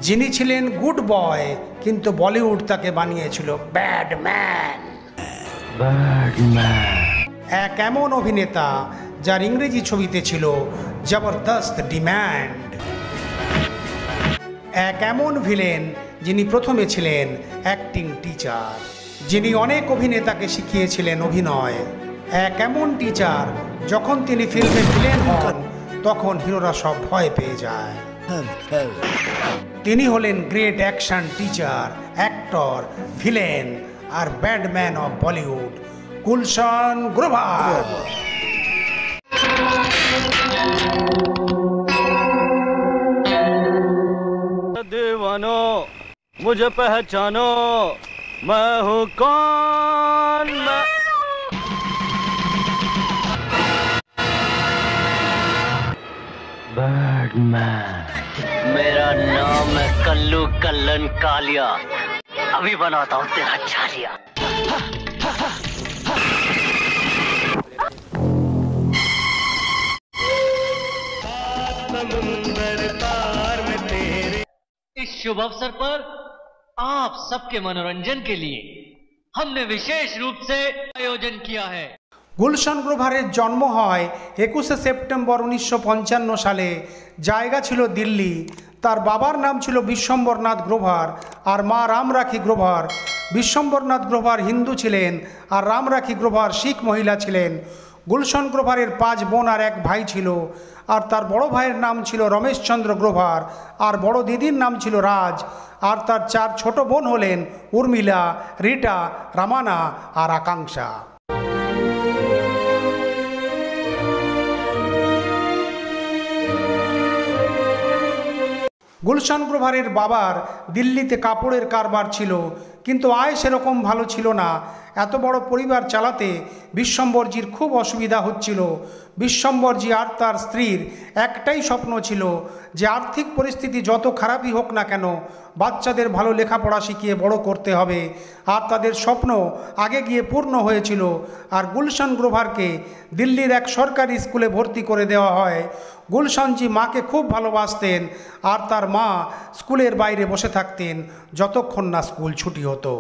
যিনি ছিলেন good boy, কিন্তু বলিউড তাকে বানিয়েছিল ব্যাড ম্যান। এক এমন অভিনেতা যার ইংরেজি ছবিতে ছিল জবরদস্ত ডিম্যান্ড। এক এমন ভিলেন যিনি প্রথমে ছিলেন অ্যাক্টিং টিচার, যিনি অনেক অভিনেতাকে শিখিয়েছিলেন অভিনয়। এক এমন টিচার যখন তিনি ফিল্মে ভিলেন হন তখন হিরোরা সব ভয় পেয়ে যায়। তিনি হলেন great action teacher, actor, villain আর bad man of Bollywood, Gulshan Grover. दीवानो मुझे पहचानो, मैं हूँ कौन। बैडमैन। मेरा नाम है कल्लू कल्लन कालिया, अभी बनाता हूँ तेरा छालिया। इस शुभ अवसर पर आप सबके मनोरंजन के लिए हमने विशेष रूप से आयोजन किया है। গুলশান গ্রোভারের জন্ম হয় 21শে সেপ্টেম্বর 1955 সালে। জায়গা ছিল দিল্লি। তার বাবার নাম ছিল বিশ্বম্বরনাথ গ্রোভার আর মা রামরাখি গ্রোভার। বিশ্বম্বরনাথ গ্রোভার হিন্দু ছিলেন আর রামরাখি গ্রোভার শিখ মহিলা ছিলেন। গুলশান গ্রোভারের 5 বোন আর 1 ভাই ছিল। আর তার বড় ভাইয়ের নাম ছিল রমেশচন্দ্র গ্রোভার আর বড় দিদির নাম ছিল রাজ। আর তার 4 ছোট বোন হলেন উর্মিলা, রিটা, রামানা আর আকাঙ্ক্ষা। গুলশান গ্রোভারের বাবার দিল্লিতে কাপড়ের কারবার ছিল, কিন্তু আয় সেরকম ভালো ছিল না। এত বড় পরিবার চালাতে বিশ্বম্বরজির খুব অসুবিধা হচ্ছিল। বিশ্বম্বরজি আর তার স্ত্রীর একটাই স্বপ্ন ছিল যে আর্থিক পরিস্থিতি যত খারাপই হোক না কেন বাচ্চাদের ভালো লেখাপড়া শিখিয়ে বড় করতে হবে। আর তাদের স্বপ্ন আগে গিয়ে পূর্ণ হয়েছিল। আর গুলশান গ্রোভারকে দিল্লির এক সরকারি স্কুলে ভর্তি করে দেওয়া হয়। গুলশানজি মাকে খুব ভালোবাসতেন আর তার মা স্কুলের বাইরে বসে থাকতেন যতক্ষণ না স্কুল ছুটি হতো।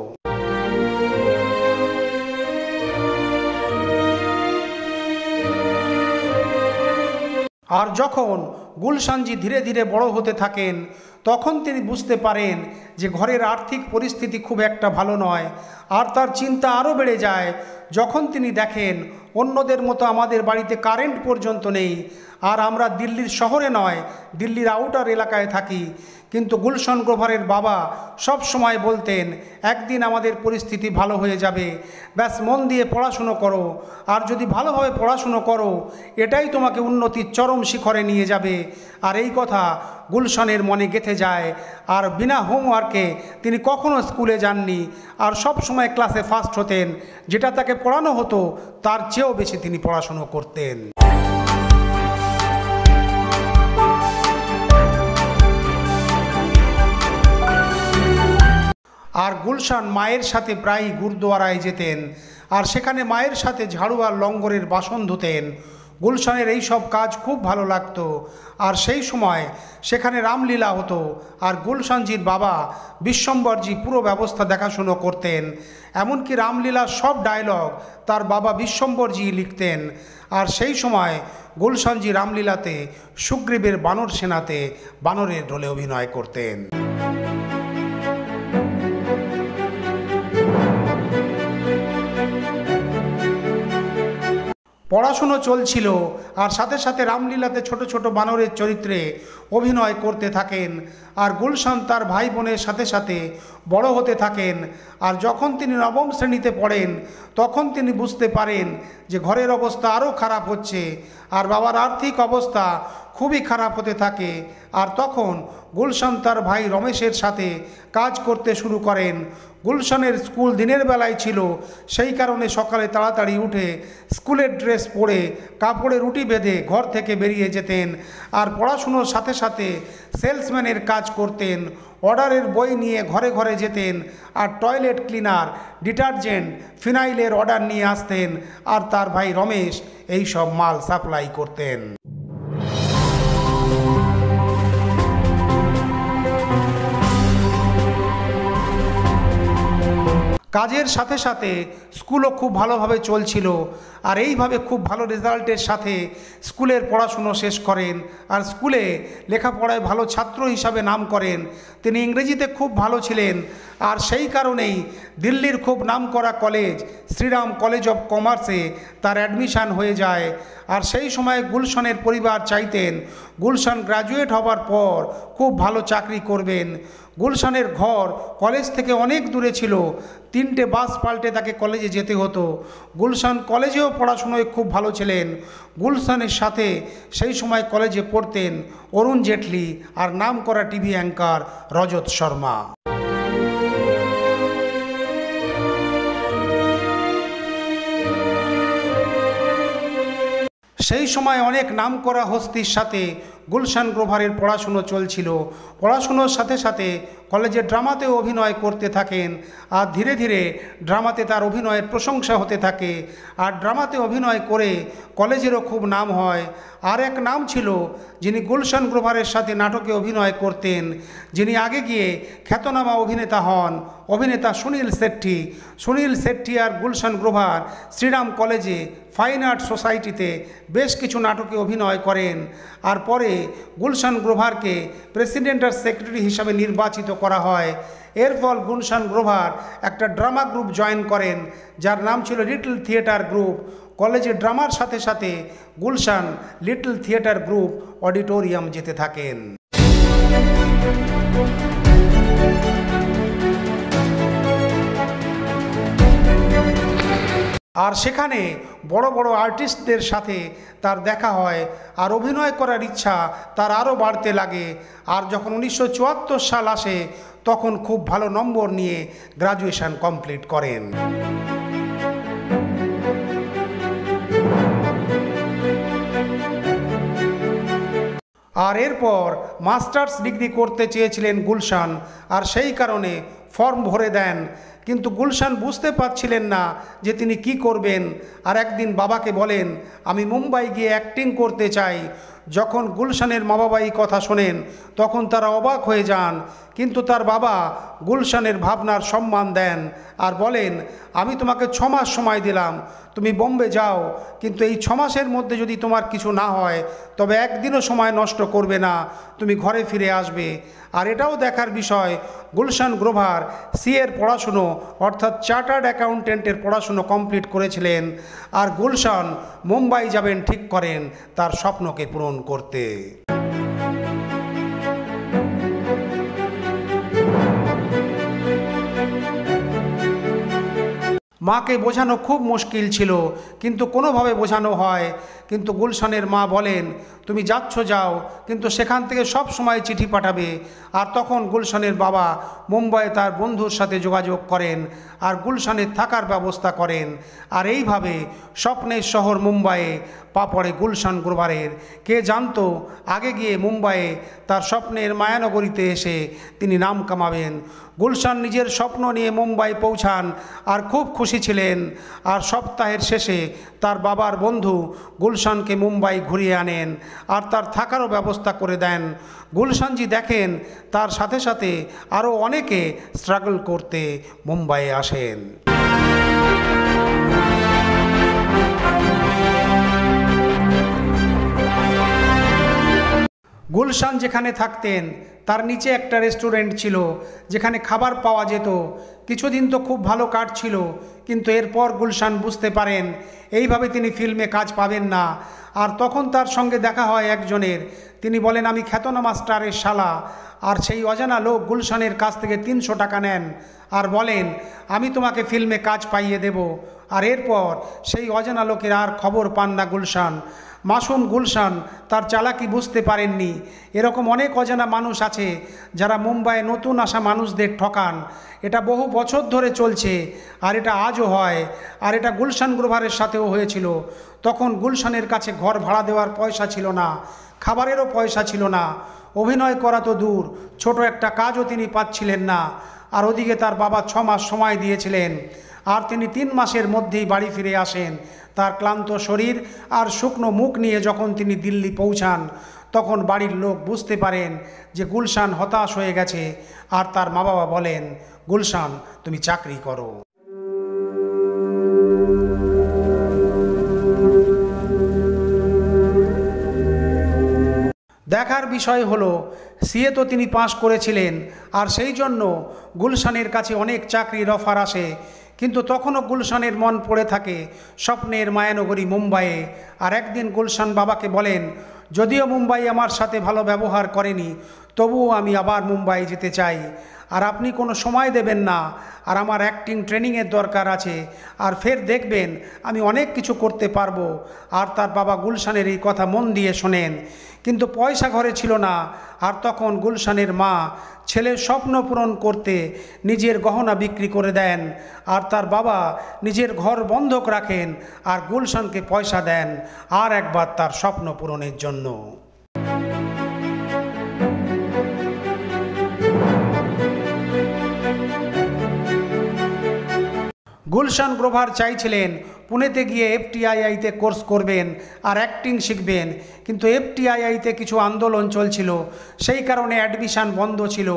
আর যখন গুলশানজি ধীরে ধীরে বড় হতে থাকেন তখন তিনি বুঝতে পারেন যে ঘরের আর্থিক পরিস্থিতি খুব একটা ভালো নয়। আর তার চিন্তা আরও বেড়ে যায় যখন তিনি দেখেন অন্যদের মতো আমাদের বাড়িতে কারেন্ট পর্যন্ত নেই। আর আমরা দিল্লির শহরে নয়, দিল্লির আউটার এলাকায় থাকি। কিন্তু গুলশান গ্রোভারের বাবা সব সময় বলতেন, একদিন আমাদের পরিস্থিতি ভালো হয়ে যাবে, ব্যাস মন দিয়ে পড়াশুনো করো। আর যদি ভালোভাবে পড়াশুনো করো এটাই তোমাকে উন্নতির চরম শিখরে নিয়ে যাবে। আর এই কথা গুলশানের মনে গেঁথে যায়। আর বিনা হোমওয়ার্কে তিনি কখনো স্কুলে যাননি আর সব সময় ক্লাসে ফার্স্ট হতেন। যেটা তাকে পড়ানো হতো তার চেয়েও বেশি তিনি পড়াশুনো করতেন। আর গুলশান মায়ের সাথে প্রায়ই গুরুদুয়ারায় যেতেন আর সেখানে মায়ের সাথে ঝাড়ু আর লঙ্গরের বাসন ধুতেন। গুলশানের এই সব কাজ খুব ভালো লাগতো। আর সেই সময় সেখানে রামলীলা হতো আর গুলশানজির বাবা বিশ্বম্বরজি পুরো ব্যবস্থা দেখাশুনো করতেন। এমনকি রামলীলার সব ডায়লগ তার বাবা বিশ্বম্বরজি লিখতেন। আর সেই সময় গুলশানজি রামলীলাতে সুগ্রীবের বানর সেনাতে বানরের রোলে অভিনয় করতেন। পড়াশুনো চলছিল আর সাথে সাথে রামলীলাতে ছোট ছোট বানরের চরিত্রে অভিনয় করতে থাকেন। আর গুলশান তার ভাই বোনের সাথে সাথে বড় হতে থাকেন। আর যখন তিনি 9ম শ্রেণীতে পড়েন তখন তিনি বুঝতে পারেন যে ঘরের অবস্থা আরও খারাপ হচ্ছে আর বাবার আর্থিক অবস্থা খুবই খারাপ হতে থাকে। আর তখন গুলশান তার ভাই রমেশের সাথে কাজ করতে শুরু করেন। গুলশানের স্কুল দিনের বেলায় ছিল, সেই কারণে সকালে তাড়াতাড়ি উঠে স্কুলের ড্রেস পরে কাপড়ে রুটি বেঁধে ঘর থেকে বেরিয়ে যেতেন। আর পড়াশুনোর সাথে সাথে সেলসম্যানের কাজ করতেন। অর্ডারের বই নিয়ে ঘরে ঘরে যেতেন আর টয়লেট ক্লিনার, ডিটারজেন্ট, ফিনাইলের অর্ডার নিয়ে আসতেন। আর তার ভাই রমেশ এই সব মাল সাপ্লাই করতেন। কাজের সাথে সাথে স্কুলও খুব ভালোভাবে চলছিল। আর এইভাবে খুব ভালো রেজাল্টের সাথে স্কুলের পড়াশুনো শেষ করেন আর স্কুলে লেখাপড়ায় ভালো ছাত্র হিসাবে নাম করেন। তিনি ইংরেজিতে খুব ভালো ছিলেন আর সেই কারণেই দিল্লির খুব নামকরা কলেজ শ্রীরাম কলেজ অফ কমার্সে তার অ্যাডমিশান হয়ে যায়। আর সেই সময় গুলশানের পরিবার চাইতেন গুলশান গ্র্যাজুয়েট হবার পর খুব ভালো চাকরি করবেন। গুলশানের ঘর কলেজ থেকে অনেক দূরে ছিল, 3টে বাস পাল্টে তাকে কলেজে যেতে হতো। গুলশান কলেজেও পড়াশুনোয় খুব ভালো ছিলেন। গুলশানের সাথে সেই সময় কলেজে পড়তেন অরুণ জেটলি আর নামকরা টিভি অ্যাঙ্কার রজত শর্মা। সেই সময় অনেক নামকরা হস্তির সাথে গুলশান গ্রোভারের পড়াশুনো চলছিল। পড়াশুনোর সাথে সাথে কলেজে ড্রামাতেও অভিনয় করতে থাকেন আর ধীরে ধীরে ড্রামাতে তার অভিনয়ের প্রশংসা হতে থাকে। আর ড্রামাতে অভিনয় করে কলেজেরও খুব নাম হয়। আর এক নাম ছিল যিনি গুলশান গ্রোভারের সাথে নাটকে অভিনয় করতেন, যিনি আগে গিয়ে খ্যাতনামা অভিনেতা হন, অভিনেতা সুনীল শেট্টি। সুনীল শেট্টি আর গুলশান গ্রোভার শ্রীরাম কলেজে ফাইন আর্ট সোসাইটিতে বেশ কিছু নাটকে অভিনয় করেন। আর পরে গুলশান গ্রোভারকে প্রেসিডেন্ট আর সেক্রেটারি হিসাবে নির্বাচিত করা হয়। এরপর গুলশান গ্রোভার একটা ড্রামা গ্রুপ জয়েন করেন যার নাম ছিল লিটল থিয়েটার গ্রুপ। কলেজে ড্রামার সাথে সাথে Gulshan little theatre group auditorium যেতে থাকেন। আর সেখানে বড় বড় আর্টিস্টদের সাথে তার দেখা হয় আর অভিনয় করার ইচ্ছা তার আরও বাড়তে লাগে। আর যখন 1974 সাল আসে তখন খুব ভালো নম্বর নিয়ে গ্র্যাজুয়েশন কমপ্লিট করেন। আর এরপর মাস্টার্স ডিগ্রি করতে চেয়েছিলেন গুলশান, আর সেই কারণে ফর্ম ভরে দেন। কিন্তু গুলশান বুঝতে পারছিলেন না যে তিনি কি করবেন। আর একদিন বাবাকে বলেন, আমি মুম্বাই গিয়ে অ্যাক্টিং করতে চাই। যখন গুলশানের মা বাবা এই কথা শোনেন তখন তারা অবাক হয়ে যান, কিন্তু তার বাবা গুলশানের ভাবনার সম্মান দেন আর বলেন, আমি তোমাকে 6 মাস সময় দিলাম, তুমি বোম্বে যাও, কিন্তু এই 6 মাসের মধ্যে যদি তোমার কিছু না হয় তবে একদিনও সময় নষ্ট করবে না, তুমি ঘরে ফিরে আসবে। আর এটাও দেখার বিষয়, গুলশান গ্রোভার সিএর পড়াশুনো অর্থাৎ চার্টার্ড অ্যাকাউন্টেন্টের পড়াশুনো কমপ্লিট করেছিলেন। আর গুলশান মুম্বাই যাবেন ঠিক করেন তার স্বপ্নকে পূরণ করতে। মাকে বোঝানো খুব মুশকিল ছিল, কিন্তু কোনোভাবে বোঝানো হয়। কিন্তু গুলশানের মা বলেন, তুমি যাচ্ছ যাও, কিন্তু সেখান থেকে সব সময় চিঠি পাঠাবে। আর তখন গুলশানের বাবা মুম্বাইয়ে তার বন্ধুর সাথে যোগাযোগ করেন আর গুলশানের থাকার ব্যবস্থা করেন। আর এইভাবে স্বপ্নের শহর মুম্বাইয়ে পা পড়ে গুলশান গ্রোভারের। কে জানতো আগে গিয়ে মুম্বাইয়ে তার স্বপ্নের মায়ানগরীতে এসে তিনি নাম কামাবেন। গুলশান নিজের স্বপ্ন নিয়ে মুম্বাই পৌঁছান আর খুব খুশি ছিলেন। আর সপ্তাহের শেষে তার বাবার বন্ধু গুলশানকে মুম্বাই ঘুরিয়ে আনেন আর তার থাকারও ব্যবস্থা করে দেন। গুলশানজি দেখেন তার সাথে সাথে আরও অনেকে স্ট্রাগল করতে মুম্বাইয়ে আসেন। গুলশান যেখানে থাকতেন তার নিচে একটা রেস্টুরেন্ট ছিল যেখানে খাবার পাওয়া যেত। কিছুদিন তো খুব ভালো কাটছিল, কিন্তু এরপর গুলশান বুঝতে পারেন এইভাবে তিনি ফিল্মে কাজ পাবেন না। আর তখন তার সঙ্গে দেখা হয় একজনের। তিনি বলেন, আমি খ্যাতনামা স্টারের শালা। আর সেই অজানা লোক গুলশানের কাছ থেকে 300 টাকা নেন আর বলেন, আমি তোমাকে ফিল্মে কাজ পাইয়ে দেব। আর এরপর সেই অজানা লোকের আর খবর পান না গুলশান। মাসুম গুলশান তার চালাকি বুঝতে পারেননি। এরকম অনেক অজানা মানুষ আছে যারা মুম্বাইয়ে নতুন আসা মানুষদের ঠকান। এটা বহু বছর ধরে চলছে আর এটা আজও হয়। আর এটা গুলশান গ্রোভারের সাথেও হয়েছিল। তখন গুলশানের কাছে ঘর ভাড়া দেওয়ার পয়সা ছিল না, খাবারেরও পয়সা ছিল না, অভিনয় করা তো দূর, ছোট একটা কাজও তিনি পাচ্ছিলেন না। আর ওদিকে তার বাবা 6 মাস সময় দিয়েছিলেন আর তিনি 3 মাসের মধ্যেই বাড়ি ফিরে আসেন। তার ক্লান্ত শরীর আর শুকনো মুখ নিয়ে যখন তিনি দিল্লি পৌঁছান তখন বাড়ির লোক বুঝতে পারেন যে গুলশান হতাশ হয়ে গেছে। আর তার মা বাবা বলেন, গুলশান তুমি চাকরি করো। দেখার বিষয় হলো সিএ তো তিনি পাশ করেছিলেন, আর সেই জন্য গুলশানের কাছে অনেক চাকরির অফার আসে, কিন্তু তখনও গুলশানের মন পড়ে থাকে স্বপ্নের মায়ানগরী মুম্বাইয়ে। আর একদিন গুলশান বাবাকে বলেন, যদিও মুম্বাই আমার সাথে ভালো ব্যবহার করেনি, তবুও আমি আবার মুম্বাই যেতে চাই, আর আপনি কোনো সময় দেবেন না, আর আমার অ্যাক্টিং ট্রেনিংয়ের দরকার আছে, আর ফের দেখবেন আমি অনেক কিছু করতে পারবো। আর তার বাবা গুলশানের এই কথা মন দিয়ে শোনেন, কিন্তু পয়সা ঘরে ছিল না। আর তখন গুলশানের মা ছেলের স্বপ্ন পূরণ করতে নিজের গহনা বিক্রি করে দেন, আর তার বাবা নিজের ঘর বন্ধক রাখেন আর গুলশানকে পয়সা দেন আর একবার তার স্বপ্ন পূরণের জন্য। গুলশান গ্রোভার চাইছিলেন পুনেতে গিয়ে এফটিআইআইতে কোর্স করবেন আর অ্যাক্টিং শিখবেন, কিন্তু এফটিআইআইতে কিছু আন্দোলন চলছিল, সেই কারণে অ্যাডমিশান বন্ধ ছিল।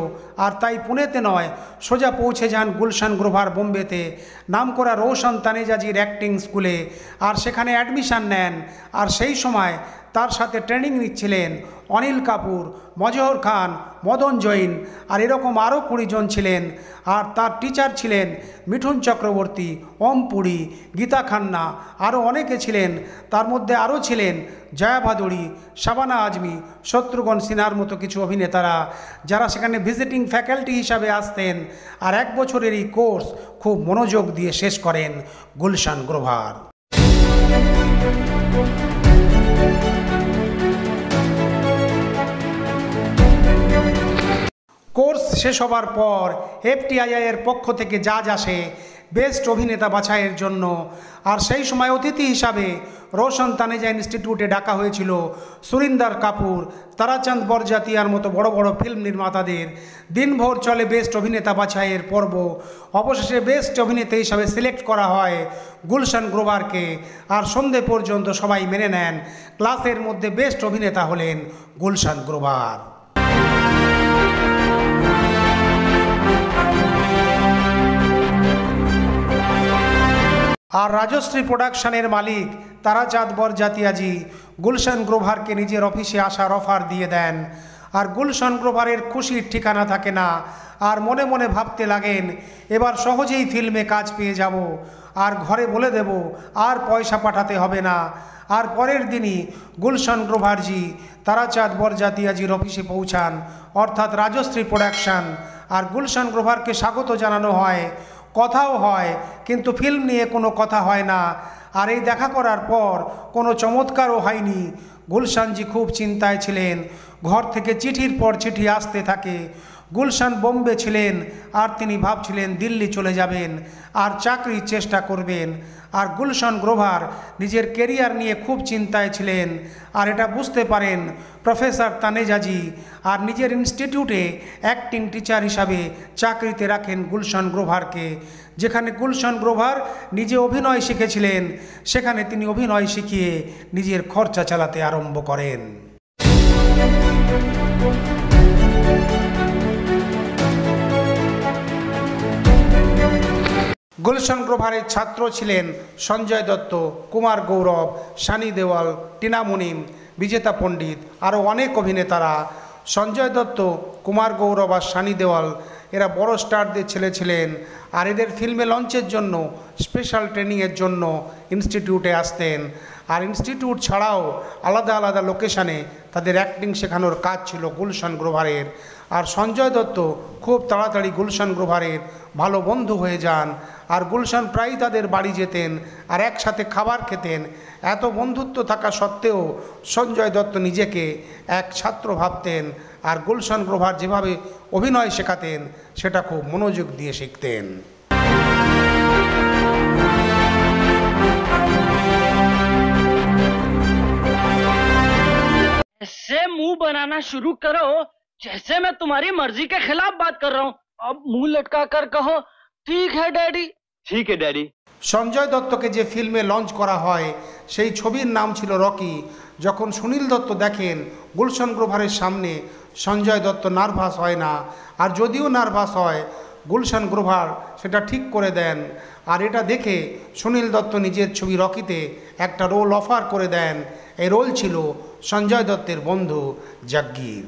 আর তাই পুনেতে নয়, সোজা পৌঁছে যান গুলশান গ্রোভার বোম্বেতে নামকরা রোশন তানেজাজির অ্যাক্টিং স্কুলে, আর সেখানে অ্যাডমিশান নেন। আর সেই সময় তার সাথে ট্রেনিং নিচ্ছিলেন অনিল কাপুর, মজহর খান, মদন জৈন, আর এরকম আরও 20 জন ছিলেন। আর তার টিচার ছিলেন মিঠুন চক্রবর্তী, ওম পুরী, গীতা খান্না, আরও অনেকে ছিলেন। তার মধ্যে আরও ছিলেন জয়া ভাদুড়ী, শাবানা আজমি, শত্রুঘ্ন সিনহার মতো কিছু অভিনেতারা, যারা সেখানে ভিজিটিং ফ্যাকাল্টি হিসাবে আসতেন। আর 1 বছরের এই কোর্স খুব মনোযোগ দিয়ে শেষ করেন গুলশান গ্রোভার। কোর্স শেষ হবার পর এফটিআইআইয়ের পক্ষ থেকে জাজ আসে বেস্ট অভিনেতা বাছাইয়ের জন্য। আর সেই সময় অতিথি হিসাবে রোশন তানেজা ইনস্টিটিউটে ডাকা হয়েছিল সুরিন্দর কাপুর, তারাচাঁদ বরজাতিয়ার মতো বড় বড় ফিল্ম নির্মাতাদের। দিনভর চলে বেস্ট অভিনেতা বাছাইয়ের পর্ব। অবশেষে বেস্ট অভিনেতা হিসাবে সিলেক্ট করা হয় গুলশান গ্রোভারকে। আর সন্ধে পর্যন্ত সবাই মেনে নেন ক্লাসের মধ্যে বেস্ট অভিনেতা হলেন গুলশান গ্রোভার। আর রাজশ্রী প্রোডাকশনের মালিক তারাচাঁদ বরজাতিয়াজি গুলশান গ্রোভারকে নিজের অফিসে আসার অফার দিয়ে দেন। আর গুলশান গ্রোভারের খুশির ঠিকানা থাকে না, আর মনে মনে ভাবতে লাগেন এবার সহজেই ফিল্মে কাজ পেয়ে যাব, আর ঘরে বলে দেব আর পয়সা পাঠাতে হবে না। আর পরের দিনই গুলশান গ্রোভারজি তারাচাঁদ বরজাতিয়াজির অফিসে পৌঁছান, অর্থাৎ রাজশ্রী প্রোডাকশন। আর গুলশান গ্রোভারকে স্বাগত জানানো হয়, কথাও হয়, কিন্তু ফিল্ম নিয়ে কোনো কথা হয় না। আর এই দেখা করার পর কোনো চমৎকারও হয়নি। গুলশানজি খুব চিন্তায় ছিলেন, ঘর থেকে চিঠির পর চিঠি আসতে থাকে। গুলশান বোম্বে ছিলেন, আর তিনি ভাবছিলেন দিল্লি চলে যাবেন আর চাকরির চেষ্টা করবেন। আর গুলশান গ্রোভার নিজের কেরিয়ার নিয়ে খুব চিন্তায় ছিলেন, আর এটা বুঝতে পারেন প্রফেসর তানেজাজি। আর নিজের ইনস্টিটিউটে অ্যাক্টিং টিচার হিসাবে চাকরিতে রাখেন গুলশান গ্রোভারকে। যেখানে গুলশান গ্রোভার নিজে অভিনয় শিখেছিলেন, সেখানে তিনি অভিনয় শিখিয়ে নিজের খরচা চালাতে আরম্ভ করেন। গুলশান গ্রোভারের ছাত্র ছিলেন সঞ্জয় দত্ত, কুমার গৌরব, সানি দেওয়াল, টিনা মুনিম, বিজেতা পণ্ডিত, আরও অনেক অভিনেতারা। সঞ্জয় দত্ত, কুমার গৌরব আর সানি দেওয়াল এরা বড় স্টারদের ছেলে ছিলেন। আর এদের ফিল্মে লঞ্চের জন্য স্পেশাল ট্রেনিংয়ের জন্য ইনস্টিটিউটে আসতেন। আর ইনস্টিটিউট ছাড়াও আলাদা আলাদা লোকেশানে তাদের অ্যাক্টিং শেখানোর কাজ ছিল গুলশান গ্রোভারের। আর সঞ্জয় দত্ত খুব তাড়াতাড়ি গুলশান গ্রোভারের ভালো বন্ধু হয়ে যান। আর গুলশান প্রায়ই তাদের বাড়ি যেতেন আর একসাথে খাবার খেতেন। এত বন্ধুত্ব থাকা সত্ত্বেও সঞ্জয় দত্ত নিজেকে এক ছাত্র ভাবতেন। আর গুলশান গ্রোভার যেভাবে অভিনয় শেখাতেন সেটা খুব মনোযোগ দিয়ে শিখতেন। ऐसे मुंह बनाना शुरू करो जैसे मैं तुम्हारी मर्जी के खिलाफ बात कर रहा हूँ। अब मुंह लटका कर कहो ठीक है डैडी। ठीक है डैडी। সঞ্জয় দত্তকে যে ফিল্মে লঞ্চ করা হয় সেই ছবির নাম ছিল রকি। যখন সুনীল দত্ত দেখেন গুলশান গ্রোভারের সামনে, সঞ্জয় দত্ত নার্ভাস হয় না। আর যদিও নার্ভাস হয়, গুলশান গ্রোভার সেটা ঠিক করে দেন। আর এটা দেখে সুনীল দত্ত নিজের ছবি রকিতে একটা রোল অফার করে দেন। এই রোল ছিল সঞ্জয় দত্তের বন্ধু জাগির।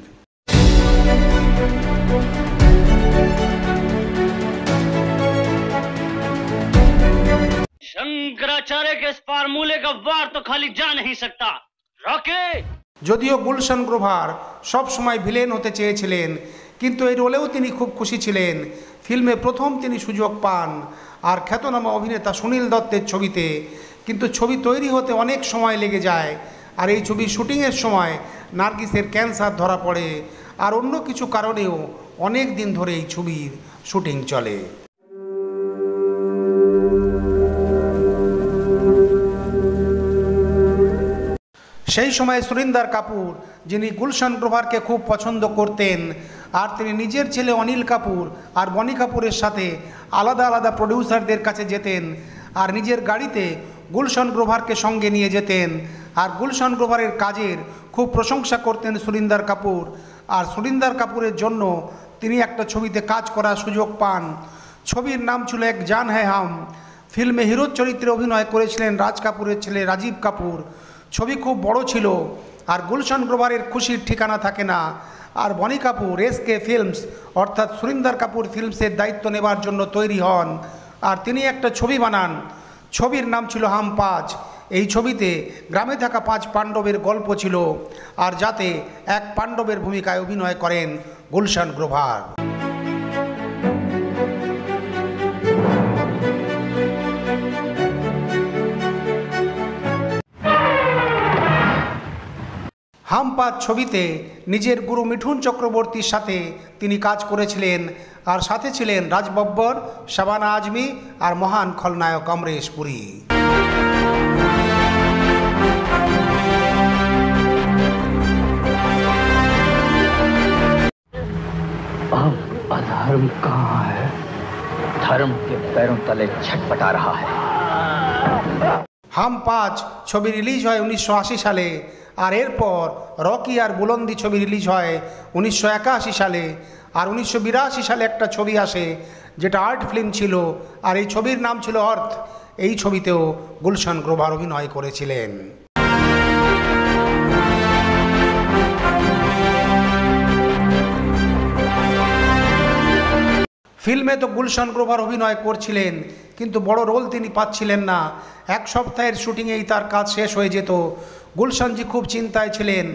शंकराचार्य के इस फार्मूले का वार तो खाली जा नहीं सकता। रॉके যদিও গুলশান গ্রোভার সব সময় ভিলেন হতে চেয়েছিলেন, কিন্তু এই রোলেও তিনি খুব খুশি ছিলেন। ফিল্মে প্রথম তিনি সুযোগ পান আর খ্যাতনামা অভিনেতা সুনীল দত্তের ছবিতে, কিন্তু ছবি তৈরি হতে অনেক সময় লেগে যায়। আর এই ছবি শুটিংয়ের সময় নার্গিসের ক্যান্সার ধরা পড়ে, আর অন্য কিছু কারণেও অনেক দিন ধরে এই ছবির শুটিং চলে। সেই সময় সুরিন্দর কাপুর, যিনি গুলশান গ্রোভারকে খুব পছন্দ করতেন, আর তিনি নিজের ছেলে অনিল কাপুর আর বনি কাপুরের সাথে আলাদা আলাদা প্রডিউসারদের কাছে যেতেন আর নিজের গাড়িতে গুলশান গ্রোভারকে সঙ্গে নিয়ে যেতেন। আর গুলশান গ্রোভারের কাজের খুব প্রশংসা করতেন সুরিন্দর কাপুর। আর সুরিন্দর কাপুরের জন্য তিনি একটা ছবিতে কাজ করার সুযোগ পান। ছবির নাম ছিল এক জান হ্যায় হাম। ফিল্মে হিরোর চরিত্রে অভিনয় করেছিলেন রাজ কাপুরের ছেলে রাজীব কাপুর। ছবি খুব বড় ছিল, আর গুলশান গ্রোভারের খুশির ঠিকানা থাকে না। আর বনি কাপুর এসকে ফিল্মস অর্থাৎ সুরিন্দর কাপুর ফিল্মসের দায়িত্ব নেবার জন্য তৈরি হন, আর তিনি একটা ছবি বানান। ছবির নাম ছিল হাম 5। এই ছবিতে গ্রামে থাকা 5 পাণ্ডবের গল্প ছিল, আর যাতে এক পাণ্ডবের ভূমিকায় অভিনয় করেন গুলশান গ্রোভার। হাম 5 ছবিতে নিজের গুরু মিঠুন চক্রবর্তীর সাথে তিনি কাজ করেছিলেন, আর সাথে ছিলেন রাজ বব্বর, শাবানা আজমি আর মহান খলনায়ক অমরেশ পুরী। अब अधर्म कहाँ है? धर्म के पैरों तले छटपटा रहा है। হাম 5 ছবি রিলিজ হয় 1980 সালে, আর এরপর রকি আর বুলন্দি ছবি রিলিজ হয় 1981 সালে। আর 1982 সালে একটা ছবি আসে যেটা আর্ট ফিল্ম ছিল, আর এই ছবির নাম ছিল অর্থ। এই ছবিতেও গুলশান গ্রোভার অভিনয় করেছিলেন। ফিল্মে তো গুলশান গ্রোভার অভিনয় করছিলেন, কিন্তু বড় রোল তিনি পাচ্ছিলেন না। এক সপ্তাহের শুটিংয়েই তার কাজ শেষ হয়ে যেত। গুলশানজি খুব চিন্তায় ছিলেন,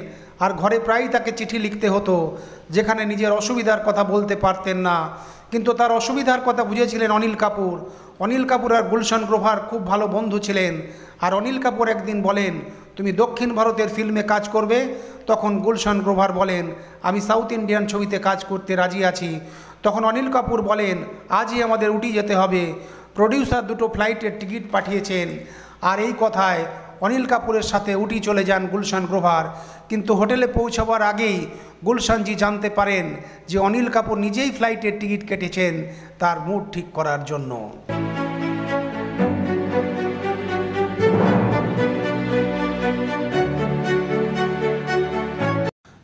আর ঘরে প্রায়ই তাকে চিঠি লিখতে হতো, যেখানে নিজের অসুবিধার কথা বলতে পারতেন না। কিন্তু তার অসুবিধার কথা বুঝেছিলেন অনিল কাপুর। অনিল কাপুর আর গুলশান গ্রোভার খুব ভালো বন্ধু ছিলেন। আর অনিল কাপুর একদিন বলেন, তুমি দক্ষিণ ভারতের ফিল্মে কাজ করবে? তখন গুলশান গ্রোভার বলেন, আমি সাউথ ইন্ডিয়ান ছবিতে কাজ করতে রাজি আছি। তখন অনিল কাপুর বলেন, আজই আমাদের উটি যেতে হবে। প্রডিউসার 2টো ফ্লাইটের টিকিট পাঠিয়েছেন। আর এই কথায় অনিল কাপুরের সাথে উটি চলে যান গুলশান গ্রোভার। কিন্তু হোটেলে পৌঁছাবার আগেই গুলশানজি জানতে পারেন যে অনিল কাপুর নিজেই ফ্লাইটের টিকিট কেটেছেন তার মুড ঠিক করার জন্য।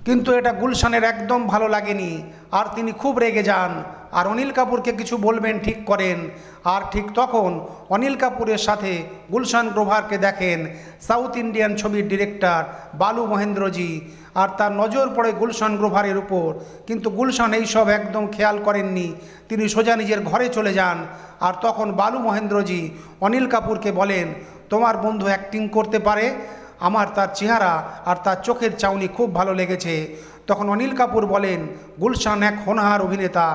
কিন্তু এটা গুলশানের একদম ভালো লাগেনি, আর তিনি খুব রেগে যান আর অনিল কাপুরকে কিছু বলবেন ঠিক করেন। আর ঠিক তখন অনিল কাপুরের সাথে গুলশান গ্রোভারকে দেখেন সাউথ ইন্ডিয়ান ছবির ডিরেক্টর বালু মহেন্দ্রজি, আর তার নজর পড়ে গুলশান গ্রোভারের উপর। কিন্তু গুলশান এইসব একদম খেয়াল করেননি, তিনি সোজা নিজের ঘরে চলে যান। আর তখন বালু মহেন্দ্রজি অনিল কাপুরকে বলেন, তোমার বন্ধু অ্যাক্টিং করতে পারে, আমার তার চেহারা আর তার চোখের চাউনি খুব ভালো লেগেছে। তখন অনিল কাপুর বলেন, গুলশান এক হোনহার অভিনেতা।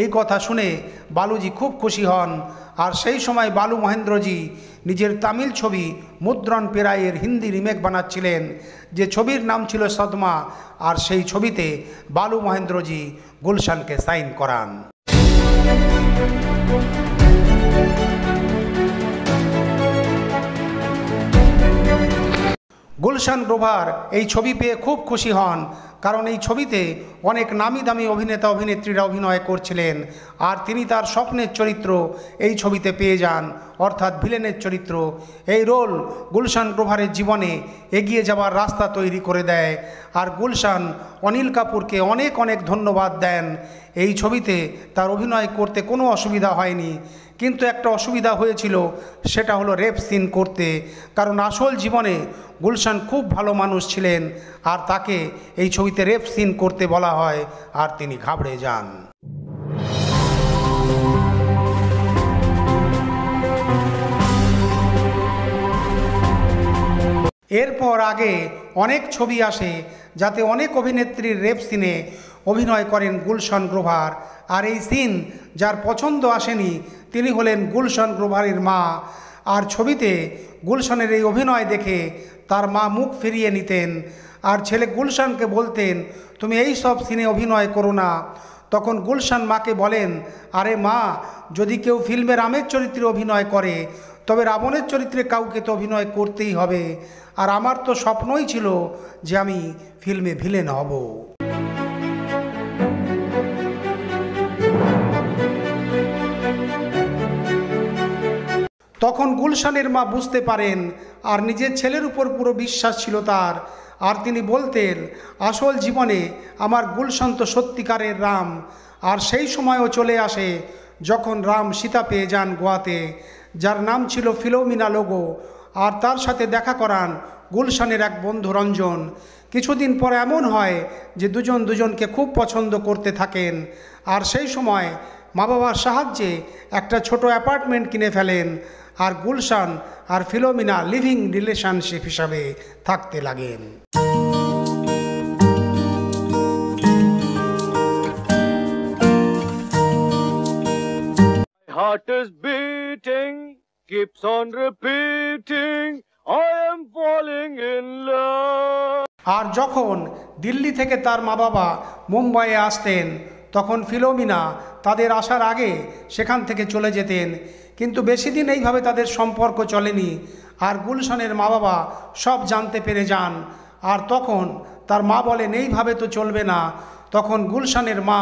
এই কথা শুনে বালুজি খুব খুশি হন। আর সেই সময় বালু মহেন্দ্রজি নিজের তামিল ছবি মুদ্রণ পেরাইয়ের হিন্দি রিমেক বানাচ্ছিলেন, যে ছবির নাম ছিল সদমা। আর সেই ছবিতে বালু মহেন্দ্রজি গুলশানকে সাইন করান। গুলশান গ্রোভার এই ছবি পেয়ে খুব খুশি হন। কারণ এই ছবিতে অনেক নামি দামি অভিনেতা অভিনেত্রীরা অভিনয় করছিলেন, আর তিনি তার স্বপ্নের চরিত্র এই ছবিতে পেয়ে যান, অর্থাৎ ভিলেনের চরিত্র। এই রোল গুলশান গ্রোভারের জীবনে এগিয়ে যাওয়ার রাস্তা তৈরি করে দেয়, আর গুলশান অনিল কাপুরকে অনেক অনেক ধন্যবাদ দেন। এই ছবিতে তার অভিনয় করতে কোনো অসুবিধা হয়নি, কিন্তু একটা অসুবিধা হয়েছিল, সেটা হলো রেপ সিন করতে। কারণ আসল জীবনে গুলশান খুব ভালো মানুষ ছিলেন, আর তাকে এই ছবিতে রেপ সিন করতে বলা হয়, আর তিনি ঘাবড়ে যান। এরপর আগে অনেক ছবি আসে যাতে অনেক অভিনেত্রীর রেপ সিনে অভিনয় করেন গুলশান গ্রোভার, আর এই সিন যার পছন্দ আসেনি তিনি হলেন গুলশান গ্রোভারের মা। আর ছবিতে গুলশানের এই অভিনয় দেখে তার মা মুখ ফিরিয়ে নিতেন, আর ছেলে গুলশানকে বলতেন, তুমি এই সব সিনে অভিনয় করো না। তখন গুলশান মাকে বলেন, আরে মা, যদি কেউ ফিল্মে রামের চরিত্রে অভিনয় করে, তবে রাবণের চরিত্রে কাউকে তো অভিনয় করতেই হবে, আর আমার তো স্বপ্নই ছিল যে আমি ফিল্মে ভিলেন হব। তখন গুলশানের মা বুঝতে পারেন, আর নিজের ছেলের উপর পুরো বিশ্বাস ছিল তার, আর তিনি বলতেন, আসল জীবনে আমার গুলশান তো সত্যিকারের রাম। আর সেই সময়ও চলে আসে যখন রাম সীতা পেয়ে যান গোয়াতে, যার নাম ছিল ফিলোমিনা লোগো, আর তার সাথে দেখা করান গুলশানের এক বন্ধু রঞ্জন। কিছুদিন পর এমন হয় যে দুজন দুজনকে খুব পছন্দ করতে থাকেন, আর সেই সময় মা বাবার সাহায্যে একটা ছোট অ্যাপার্টমেন্ট কিনে ফেলেন, আর গুলশান আর ফিলোমিনা লিভিং রিলেশনশিপ হিসাবে থাকতে লাগেন। Heart is beating, keeps on repeating, I am falling in love. আর যখন দিল্লি থেকে তার মা বাবা মুম্বাইয়ে আসতেন, তখন ফিলোমিনা তাদের আসার আগে সেখান থেকে চলে যেতেন, কিন্তু বেশি দিন এইভাবে তাদের সম্পর্ক চলেনি, আর গুলশানের মা বাবা সব জানতে পেরে যান। আর তখন তার মা বলেন, এইভাবে তো চলবে না। তখন গুলশানের মা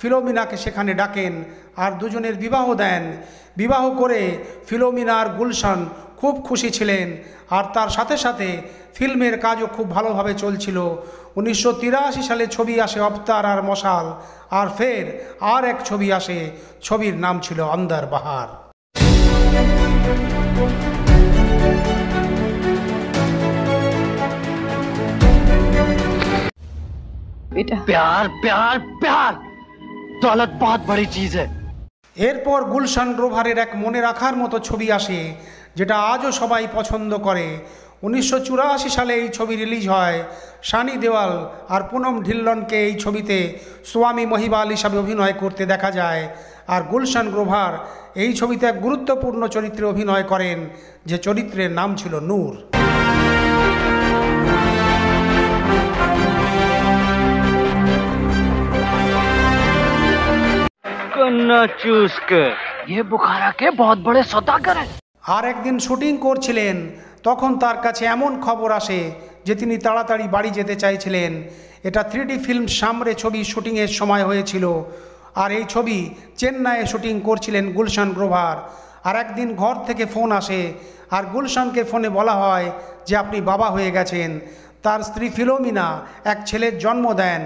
ফিলোমিনাকে সেখানে ডাকেন, আর দুজনের বিবাহ দেন। বিবাহ করে ফিলোমিনা আর গুলশান খুব খুশি ছিলেন, আর তার সাথে সাথে ফিল্মের কাজও খুব ভালোভাবে চলছিল। 1983 সালে ছবি আসে অবতার আর মশাল, আর ফের আর এক ছবি আসে, ছবির নাম ছিল অন্দর বাহার। बेटा प्यार प्यार प्यार दौलत बहुत बड़ी चीज है। এরপর গুলশান গ্রোভারের এক মনে রাখার মতো ছবি আসে, যেটা আজও সবাই পছন্দ করে। 1984 সালে এই ছবি রিলিজ হয়। সানি দেওয়াল আর পুনম ঢিল্লনকে এই ছবিতে স্বামী মহিবাল হিসাবে অভিনয় করতে দেখা যায়, আর গুলশান গ্রোভার এই ছবিতে এক গুরুত্বপূর্ণ চরিত্রে অভিনয় করেন, যে চরিত্রের নাম ছিল নূর। कन्ना चूस के ये बुखारा के बहुत बड़े सौदागर है। আর একদিন শুটিং করছিলেন, তখন তার কাছে এমন খবর আসে যে তিনি তাড়াতাড়ি বাড়ি যেতে চাইছিলেন। এটা 3D ফিল্ম সামরে ছবি শুটিংয়ের সময় হয়েছিল, আর এই ছবি চেন্নাইয়ে শুটিং করছিলেন গুলশান গ্রোভার। আর একদিন ঘর থেকে ফোন আসে, আর গুলশানকে ফোনে বলা হয় যে আপনি বাবা হয়ে গেছেন। তার স্ত্রী ফিলোমিনা এক ছেলের জন্ম দেন।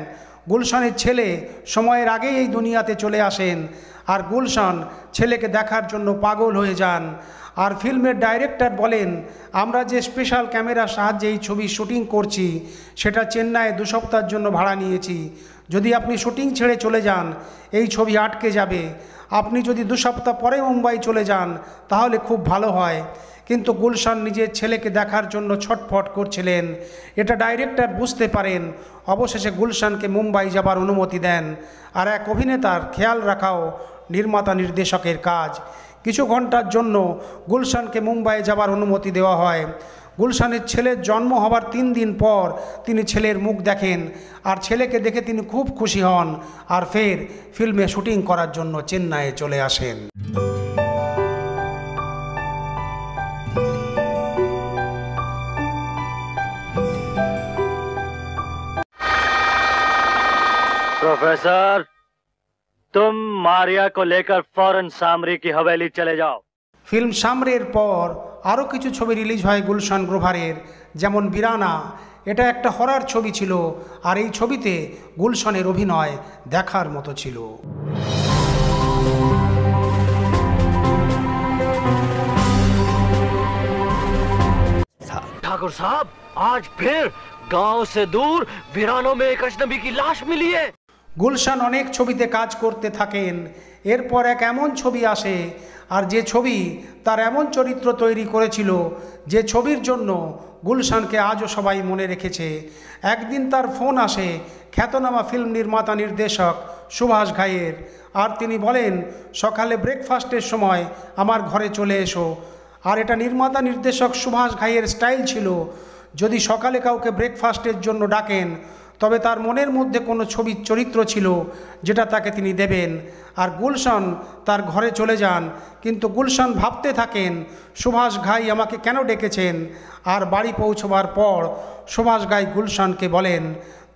গুলশানের ছেলে সময়ের আগেই এই দুনিয়াতে চলে আসেন, আর গুলশান ছেলেকে দেখার জন্য পাগল হয়ে যান। আর ফিল্মের ডাইরেক্টর বলেন, আমরা যে স্পেশাল ক্যামেরার সাহায্যে এই ছবি শুটিং করছি, সেটা চেন্নাইয়ে 2 সপ্তাহের জন্য ভাড়া নিয়েছি। যদি আপনি শুটিং ছেড়ে চলে যান, এই ছবি আটকে যাবে। আপনি যদি 2 সপ্তাহ পরে মুম্বাই চলে যান, তাহলে খুব ভালো হয়। কিন্তু গুলশান নিজের ছেলেকে দেখার জন্য ছটফট করছিলেন। এটা ডাইরেক্টর বুঝতে পারেন। অবশেষে গুলশানকে মুম্বাই যাবার অনুমতি দেন। আর এক অভিনেতার খেয়াল রাখাও নির্মাতা নির্দেশকের কাজ। কিছু ঘন্টার জন্য গুলশানকে মুম্বাই যাবার অনুমতি দেওয়া হয়। গুলশানের ছেলের জন্ম হবার 3 দিন পর তিনি ছেলের মুখ দেখেন, আর ছেলেকে দেখে তিনি খুব খুশি হন, আর ফের ফিল্মে শুটিং করার জন্য চেন্নাইয়ে চলে আসেন। प्रोफेसर, तुम मारिया को लेकर फौरन सामरी की हवेली चले जाओ। ফিল্ম সামরের পর আরও কিছু ছবি রিলিজ হয় গুলশান গ্রোভারের, যেমন বিরানা। এটা একটা হরর ছবি ছিল, আর এই ছবিতে গুলশানের অভিনয় দেখার মতো ছিল। ठाकुर साहब, आज फिर गांव से दूर वीरानों में एक अजनबी की लाश मिली है। গুলশান অনেক ছবিতে কাজ করতে থাকেন। এরপর এক এমন ছবি আসে, আর যে ছবি তার এমন চরিত্র তৈরি করেছিল, যে ছবির জন্য গুলশানকে আজও সবাই মনে রেখেছে। একদিন তার ফোন আসে খ্যাতনামা ফিল্ম নির্মাতা নির্দেশক সুভাষ ঘাইয়ের, আর তিনি বলেন, সকালে ব্রেকফাস্টের সময় আমার ঘরে চলে এসো। আর এটা নির্মাতা নির্দেশক সুভাষ ঘাইয়ের স্টাইল ছিল, যদি সকালে কাউকে ব্রেকফাস্টের জন্য ডাকেন তবে তার মনের মধ্যে কোনো ছবির চরিত্র ছিল যেটা তাকে তিনি দেবেন। আর গুলশান তার ঘরে চলে যান, কিন্তু গুলশান ভাবতে থাকেন সুভাষ ঘাই আমাকে কেন ডেকেছেন। আর বাড়ি পৌঁছবার পর সুভাষ ঘাই গুলশানকে বলেন,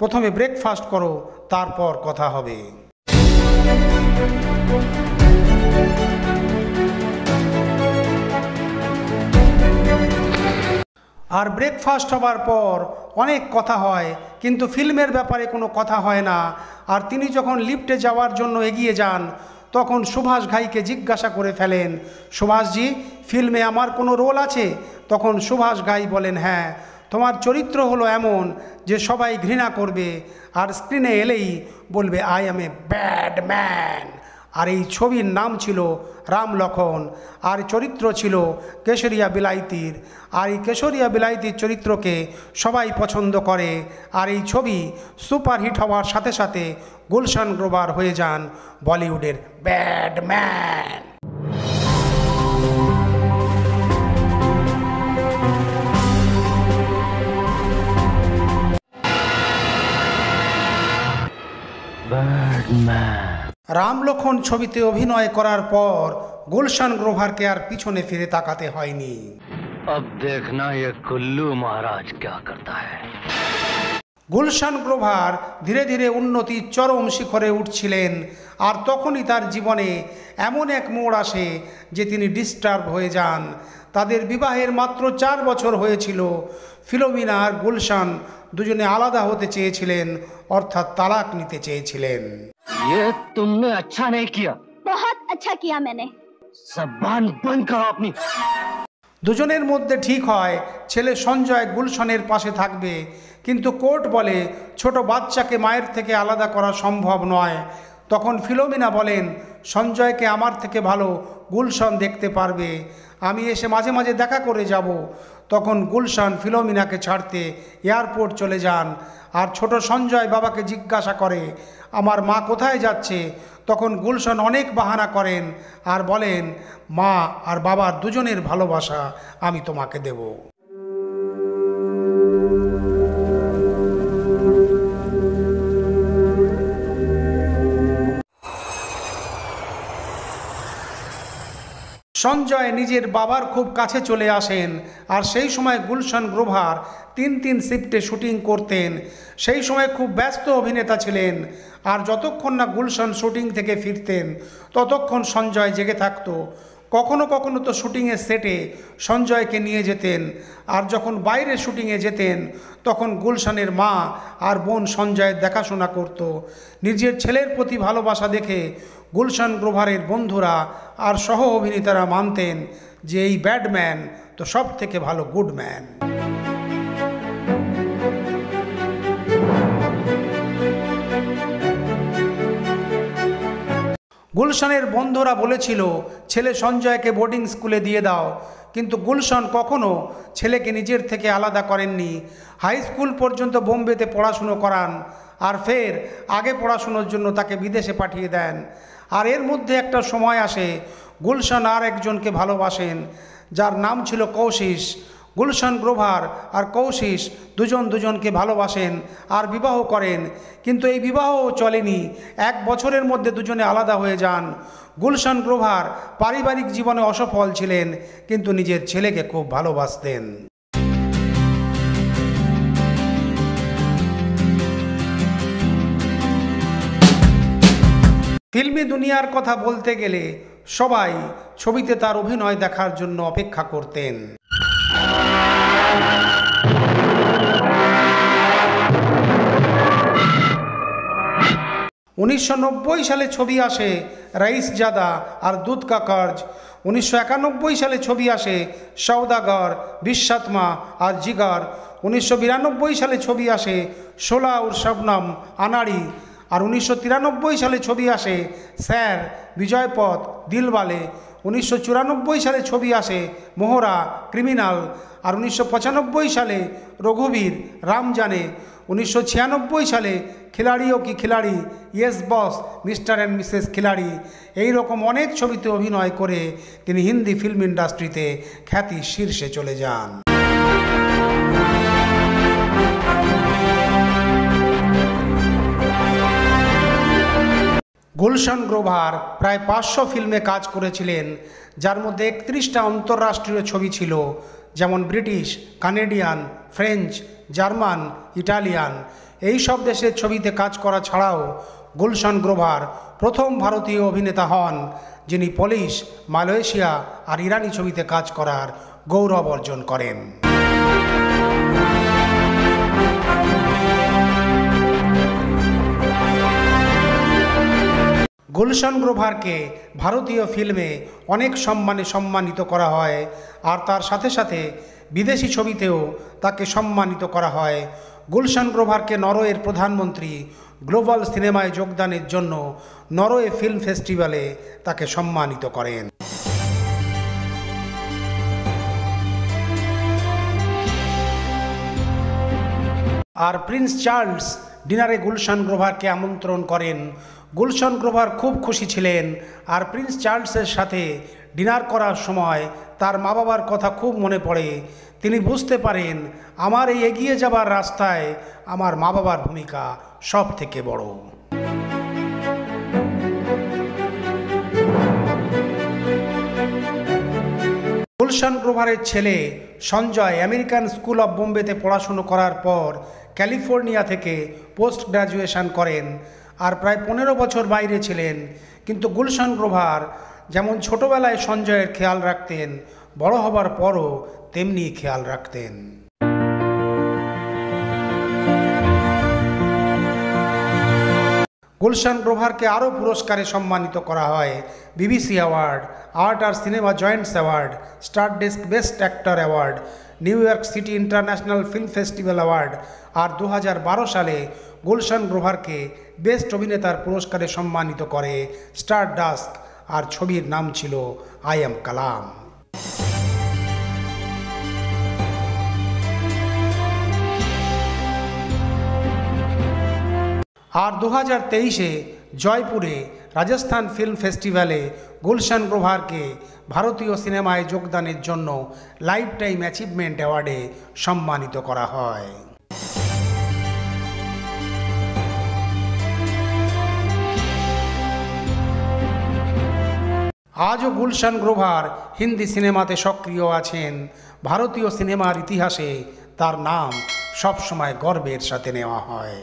প্রথমে ব্রেকফাস্ট করো, তারপর কথা হবে। আর ব্রেকফাস্ট হবার পর অনেক কথা হয়, কিন্তু ফিল্মের ব্যাপারে কোনো কথা হয় না। আর তিনি যখন লিফটে যাওয়ার জন্য এগিয়ে যান, তখন সুভাষ ঘাইকে জিজ্ঞাসা করে ফেলেন, সুভাষজি, ফিল্মে আমার কোনো রোল আছে? তখন সুভাষ ঘাই বলেন, হ্যাঁ, তোমার চরিত্র হলো এমন যে সবাই ঘৃণা করবে, আর স্ক্রিনে এলেই বলবে I am a bad man. আর এই ছবির নাম ছিল রাম লক্ষণ, আর চরিত্র ছিল কেশরিয়া বিলাইতির। আর এই কেশরিয়া বিলাইতির চরিত্রকে সবাই পছন্দ করে। আর এই ছবি সুপারহিট হওয়ার সাথে সাথে গুলশান গ্রোভার হয়ে যান বলিউডের ব্যাড ম্যান। রাম লক্ষণ ছবিতে অভিনয় করার পর গুলশান গ্রোভারকে আর পিছনে ফিরে তাকাতে হয়নি। अब देखना ये कुल्लू महाराज क्या करता है। গুলশান গ্রোভার ধীরে ধীরে উন্নতির চরম শিখরে উঠছিলেন, আর তখনই তার জীবনে এমন এক মোড় আসে যে তিনি ডিস্টার্ব হয়ে যান। তাদের বিবাহের মাত্র 4 বছর হয়েছিল। ফিলোমিনা আর গুলশান দুজনে আলাদা হতে চেয়েছিলেন, অর্থাৎ তালাক নিতে চেয়েছিলেন। ये तुमने अच्छा नहीं किया। बहुत अच्छा किया मैंने। जबान बंद करो अपनी। দুজনের মধ্যে ঠিক হয় ছেলে সঞ্জয় গুলশানের পাশে থাকবে, কিন্তু কোর্ট বলে ছোট বাচ্চাকে মায়ের থেকে আলাদা করা সম্ভব নয়। তখন ফিলোমিনা বলেন, সঞ্জয়কে আমার থেকে ভালো গুলশান দেখতে পারবে, আমি এসে মাঝে মাঝে দেখা করে যাব। তখন গুলশান ফিলোমিনাকে ছাড়তে এয়ারপোর্ট চলে যান। আর ছোট সঞ্জয় বাবাকে জিজ্ঞাসা করে, আমার মা কোথায় যাচ্ছে? তখন গুলশান অনেক বাহানা করেন আর বলেন, মা আর বাবার দুজনের ভালোবাসা আমি তোমাকে দেব। সঞ্জয় নিজের বাবার খুব কাছে চলে আসেন। আর সেই সময় গুলশান গ্রোভার 3 শিফটে শুটিং করতেন। সেই সময় খুব ব্যস্ত অভিনেতা ছিলেন। আর যতক্ষণ না গুলশান শুটিং থেকে ফিরতেন ততক্ষণ সঞ্জয় জেগে থাকতো। কখনো কখনো তো শুটিংয়ের সেটে সঞ্জয়কে নিয়ে যেতেন। আর যখন বাইরে শুটিংয়ে যেতেন তখন গুলশানের মা আর বোন সঞ্জয়ের দেখাশোনা করত। নিজের ছেলের প্রতি ভালোবাসা দেখে গুলশান গ্রোভারের বন্ধুরা আর সহ অভিনেতারা মানতেন যে এই ব্যাডম্যান তো সব থেকে ভালো গুডম্যান। গুলশানের বন্ধুরা বলেছিল ছেলে সঞ্জয়কে বোর্ডিং স্কুলে দিয়ে দাও, কিন্তু গুলশান কখনো ছেলেকে নিজের থেকে আলাদা করেননি। হাই স্কুল পর্যন্ত বোম্বেতে পড়াশুনো করান, আর ফের আগে পড়াশুনোর জন্য তাকে বিদেশে পাঠিয়ে দেন। আর এর মধ্যে একটা সময় আসে গুলশান আর একজনকে ভালোবাসেন, যার নাম ছিল কৌশিস। গুলশান গ্রোভার আর কৌশিস দুজনকে ভালোবাসেন আর বিবাহ করেন, কিন্তু এই বিবাহও চলেনি। 1 বছরের মধ্যে দুজনে আলাদা হয়ে যান। গুলশান গ্রোভার পারিবারিক জীবনে অসফল ছিলেন, কিন্তু নিজের ছেলেকে খুব ভালোবাসতেন। ফিল্মি দুনিয়ার কথা বলতে গেলে সবাই ছবিতে তার অভিনয় দেখার জন্য অপেক্ষা করতেন। 1990 সালে ছবি আসে রাইসজাদা আর দুধ কা কর্জ। 1991 সালে ছবি আসে সওদাগর, বিশ্বআত্মা আর জিগার। 1992 সালে ছবি আসে শোলা और শবনম, আনাড়ি। আর 1993 সালে ছবি আসে স্যার, বিজয়পথ, দিলওয়ালে। 1994 সালে ছবি আসে মোহরা, ক্রিমিনাল। আর 1995 সালে রঘুবীর, রাম জানে। 1996 সালে Khiladiyon ki Khiladi, yes boss, Mr and Mrs Khiladi. এই রকম অনেক ছবিতে অভিনয় করে তিনি হিন্দি ফিল্ম ইন্ডাস্ট্রিতে খ্যাতির শীর্ষে চলে যান। গুলশান গ্রোভার প্রায় 500 ফিল্মে কাজ করেছিলেন, যার মধ্যে 31টা আন্তঃরাষ্ট্রীয় ছবি ছিল, যেমন British, Canadian, French, German, Italian. এই সব দেশের ছবিতে কাজ করা ছাড়াও গুলশান গ্রোভার প্রথম ভারতীয় অভিনেতা হন যিনি পোলিশ, মালয়েশিয়া আর ইরানি ছবিতে কাজ করার গৌরব অর্জন করেন। গুলশান গ্রোভারকে ভারতীয় ফিল্মে অনেক সম্মানে সম্মানিত করা হয়, আর তার সাথে সাথে বিদেশি ছবিতেও তাকে সম্মানিত করা হয়। গুলশান গ্রোভারকে নরওয়ের প্রধানমন্ত্রী গ্লোবাল সিনেমায় যোগদানের জন্য নরওয়ে ফিল্ম ফেস্টিভ্যালে তাকে সম্মানিত করেন। আর প্রিন্স চার্লস ডিনারে গুলশান গ্রোভারকে আমন্ত্রণ করেন। গুলশান গ্রোভার খুব খুশি ছিলেন, আর প্রিন্স চার্লসের সাথে ডিনার করার সময় তার মা বাবার কথা খুব মনে পড়ে। তিনি বুঝতে পারেন আমার এই এগিয়ে যাবার রাস্তায় আমার মা বাবার ভূমিকা সব থেকে বড়। গুলশান গ্রোভারের ছেলে সঞ্জয় আমেরিকান স্কুল অফ বোম্বেতে পড়াশুনো করার পর ক্যালিফোর্নিয়া থেকে পোস্ট গ্র্যাজুয়েশন করেন, আর প্রায় 15 বছর বাইরে ছিলেন। কিন্তু গুলশান গ্রোভার যেমন ছোটবেলায় সঞ্জয়ের খেয়াল রাখতেন, বড় হবার পরও তেমনি খেয়াল রাখতেন। গুলশান গ্রোভারকে আরও পুরস্কারে সম্মানিত করা হয়: বিবিসি অ্যাওয়ার্ড, আর্ট আর cinema joints award, Stardust best actor award, New York City international film festival award. আর 2012 সালে গুলশান গ্রোভারকে বেস্ট অভিনেতার পুরস্কারে সম্মানিত করে স্টারডাস্ট, আর ছবির নাম ছিল আই এম কালাম। আর 2023-এ জয়পুরে রাজস্থান ফিল্ম ফেস্টিভ্যালে গুলশান গ্রোভারকে ভারতীয় সিনেমায় যোগদানের জন্য লাইফ টাইম অ্যাচিভমেন্ট অ্যাওয়ার্ডে সম্মানিত করা হয়। আজও গুলশান গ্রোভার হিন্দি সিনেমাতে সক্রিয় আছেন। ভারতীয় সিনেমার ইতিহাসে তার নাম সবসময় গর্বের সাথে নেওয়া হয়।